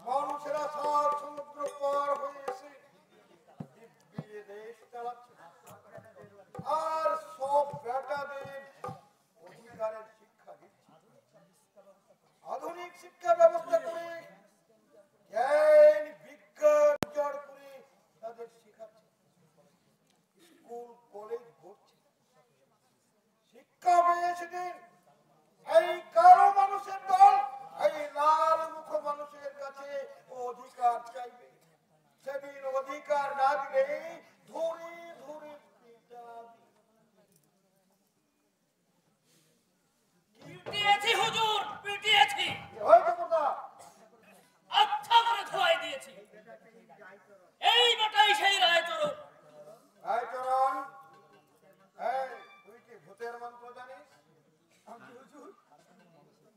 মানুষেরা সাত সমুদ্র পার হয়ে এসে দেশ চালাচ্ছে আর সব বেটাদের অধিকারের শিক্ষা দিচ্ছে। আধুনিক শিক্ষা ব্যবস্থা করে জ্ঞান বিজ্ঞান জড় করে তাদের শেখাচ্ছে, স্কুল কলেজ ভরছে। শিক্ষা পেয়ে সেদিন এই কালো মানুষের দল এই লাল মুখ মানুষের কাছে অধিকার চাইবে। সেদিন অধিকার না দিলে ধরে ধরে পিটিয়েছি হুজুর, পিটিয়েছি। হয়তো কথা আচ্ছা করে ধোয়াই দিয়েছি। এই বেটাই সেই রায়চরণ। রায়চরণ, তুই কি ভূতের মন্ত্র জানিস?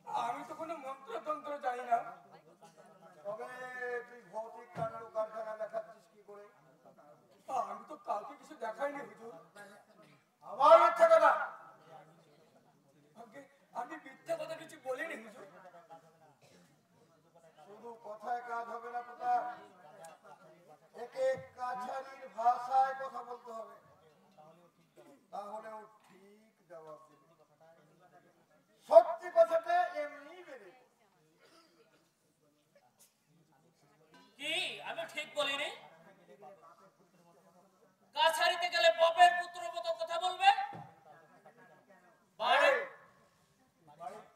আমি তো কোনো মন্ত্রতন্ত্র জানি না। তবে তুই ভৌতিক কাণ্ড কারখানা দেখাচ্ছিস কি করে? আমি তো কাউকে কিছু দেখাইনি হুজুর। আমার মিথ্যা কথা। আমি মিথ্যা কথা কিছু বলিনি হুজুর। শুধু কথায় কাজ হবে না কথা, একে কাছারির ভাষায় কথা বলতে হবে, তাহলেও ঠিক জবাব দেবে। সত্যি কথাটা এমনি বেড়ে কি আমি ঠিক বলিনি? কাছারিতে গেলে বাপের পুত্র মতো কথা বলবে। বাড়ির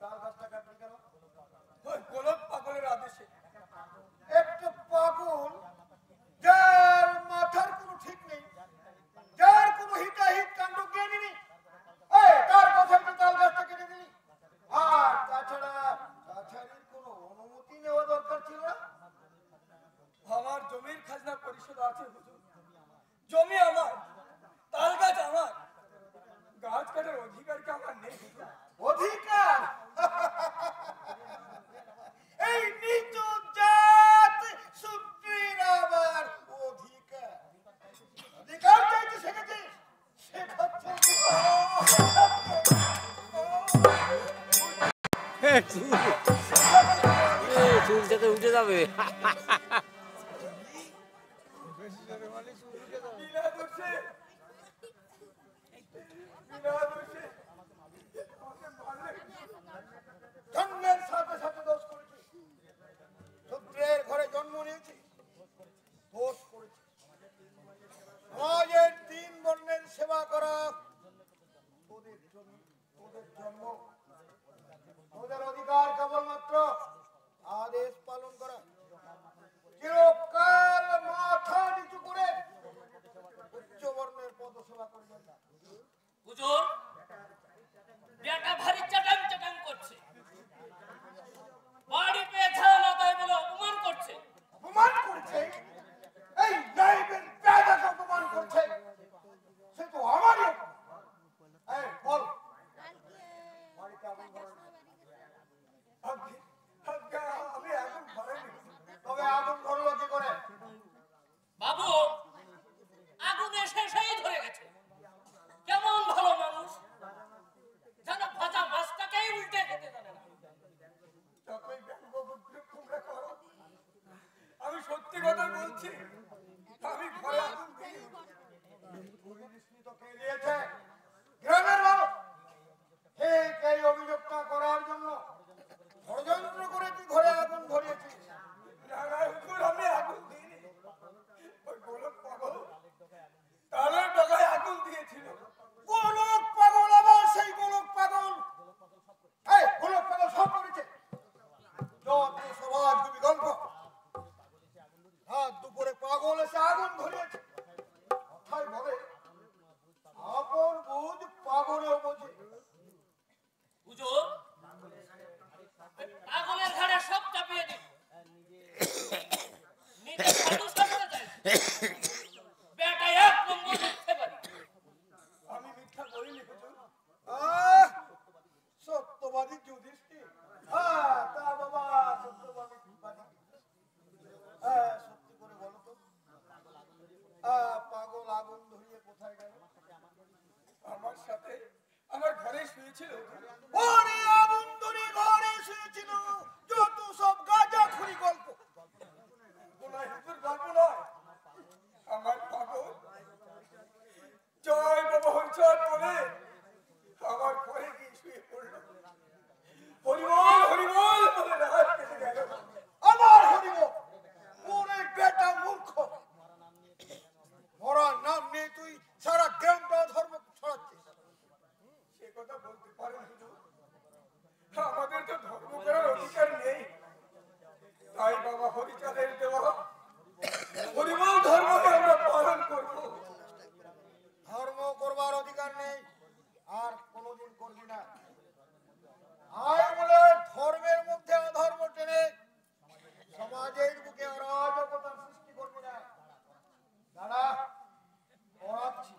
তাল গাছটা কাটলি কেন? ওই গোলক পাগলের আদেশে। একটা পাগল যার মাথার কোনো ঠিক নেই, যার কোনো হিতাহিত কাণ্ড জ্ঞানী নেই, তার কথায় তো তাল গাছটা কেটে দিলি। আর তাছাড়া কাছারির কোনো অনুমতি নেওয়া দরকার ছিল না। আমার জমির খাজনা পরিশোধ আছে হুজুর। জমি আমার, তাল গাছ আমার, গাছ কাটার অধিকার কি আমার নেই হুজুর? অধিকার? এই নিচু জাত সূত্রের আবার অধিকার? অধিকার চাইতে শিখেছিস? শেখাচ্ছে চুলটাতে উঠে যাবে। জন্মের সাথে সাথে দোষ করেছি, সূত্রের ঘরে জন্ম নিয়েছি, দোষ করেছি। সমাজের তিন বর্ণের সেবা করা তোদের জন্ম, তোদের অধিকার কেবলমাত্র আদেশ পালন করা। চিরকাল মাথা নিচু করে উচ্চ বর্ণের পদসেবা করবেন না। হুজুর, বেটা ভারী চাটাং চাটাং করছে। বাড়ি পেয়ে ধান আদায় বলে অপমান করছে। অপমান করছে? এই নাইবের দাদাকে অপমান করছে? সে তো আমারই অপমান। বল, বাড়িতে আগুন ধরে না? আমি এখন ঘরে নেই। তবে আগুন ধরলো কি করে? বাবু, আগুনে শেষেই ধরে গেছে। কেমন ভালো মানুষ, যেন ভাজা মাছটাকেই উল্টে খেতে জানে না। যতই ব্যঙ্গবুদ্ধি তোমরা করো, আমি সত্যি কথা বলছি। আমি ঘরে আগুন দিইনি। কে দিয়েছে? গ্রামের মানুষ। ঠিক এই অভিযোগটা করার জন্য ষড়যন্ত্র করে তুই ঘরে আগুন ধরিয়েছিস। আমি আগুন দিইনি। ওই গোলক পাগল তালের ডগায় আগুন দিয়েছিল। গোলক পাগল আবার সেই গোলক পাগল? গোলক পাগল সব করেছে। যত সমাজ বিকল্প, রাত দুপুরে পাগল এসে আগুন ধরিয়েছে। কথায় বলে আপন বুঝ পাগলেও বোঝে। হুজুর, পাগলের ঘাড়ে সব চাপিয়ে দিন। নিজে সাধু সাজতে চাইছে। বেটা এক নম্বর মিথ্যে পারি। আমি মিথ্যা বলিনি হুজুর। সত্যবাদী যুধিষ্ঠির। তা বাবা সত্যবাদী। সত্যি করে বলো তো, শুয়েছিল? ওরে আগুন ধরে ঘরে শুয়েছিল যত সব গাঁজা খুরি গল্প। গোলাই হুজুর গল্প নয়, আমার পাগল জয় বাবা হরিচাঁদ বলে আমার ঘরে গিয়ে শুয়ে পড়ল। হরিবল হরিবল বলে রাত কেটে গেল। আমার হরিব ওরে বেটা মূর্খ, মরার নাম নেই তুই সারা গ্রামটা ধর্ম ছড়াচ্ছিস। সে কথা বলতে পারেন হুজুর, আমাদের তো ধর্ম করার অধিকার নেই, তাই বাবা হরিচাঁদের দেওয়া হরিবল ধর্মকে আমরা পালন করবো। ধর্ম করবার অধিকার নেই আর কোনোদিন করবি না। আয় বলে ধর্মের মধ্যে অধর্ম টেনে সমাজের বুকে অরাজকতার সৃষ্টি করবি না। দাঁড়া, পড়াচ্ছি।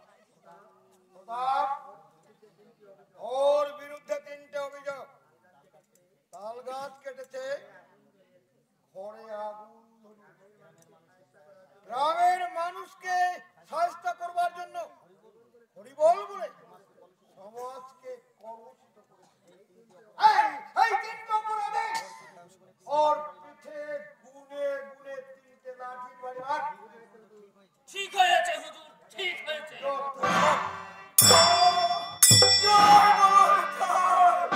প্রতাপ, ওর বিরুদ্ধে 3টে অভিযোগ। তাল গাছ কেটেছে, ঘরে আগুন ধরিয়েছে, গ্রামের মানুষকে শায়েস্ত করবার জন্য হরিবল বলে সমাজকে কলুষিত করেছে। এই 3 নম্বর আদেশ। ওর পিঠে গুনে গুনে 3টে লাঠির বাড়ি মার। ঠিক হয়েছে হুজুর, ঠিক হয়েছে। জয় বাবা হরিচাঁদ,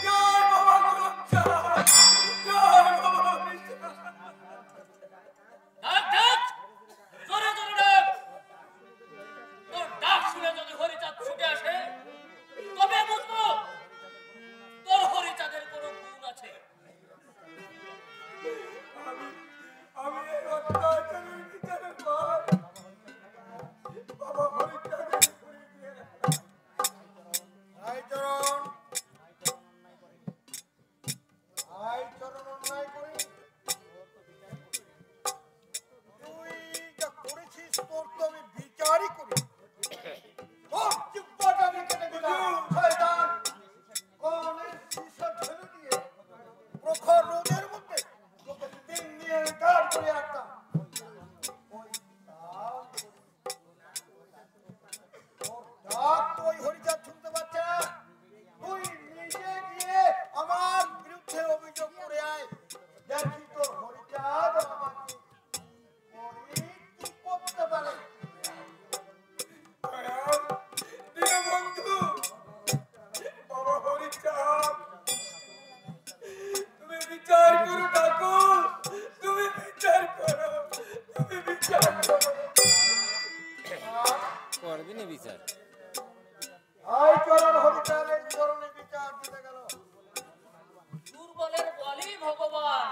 জয় বাবা গোলকচাঁদ, জয় বাবা হরিচাঁদ। ডাক ডাক, জোরে জোরে ডাক। তোর ডাক শুনে যদি হরিচাঁদ ছুটে আসে তবে বুঝবো তোর হরিচাঁদের কোনো গুণ আছে। আমি এই অত্যাচারের বিচারের পর বাবা হরিচাঁদের করে দিয়ে আইচরণ, আইচরণ অন্যায় করি তুই যা করেছিস তোর তো আমি বিচারই করি। তোর জিহ্বাটা আমি কেটে দিলাম। শয়তান, কনের সীসা ঢেলে দিয়ে প্রখর রোদের মধ্যে তোকে 3 দিয়ে গাড় করে রাখতাম। ওই তাল তোর ডাক তো ওই হরিচাঁদ শুনতে পাচ্ছে না। তুই নিজে গিয়ে আমার বিরুদ্ধে অভিযোগ করে আয়, দেখি তোর হরিচাঁদ আমাকে কি করতে পারে। দয়াল দীনবন্ধু বাবা হরিচাঁদ, তুমি বিচার করো ঠাকুর, তুমি বিচার করো, তুমি বিচার করো। করবি না বিচার? আইচরণ হরিচাঁদ এই ধরনের বিচার দিতে গেল। দুর্বলের বলই ভগবান।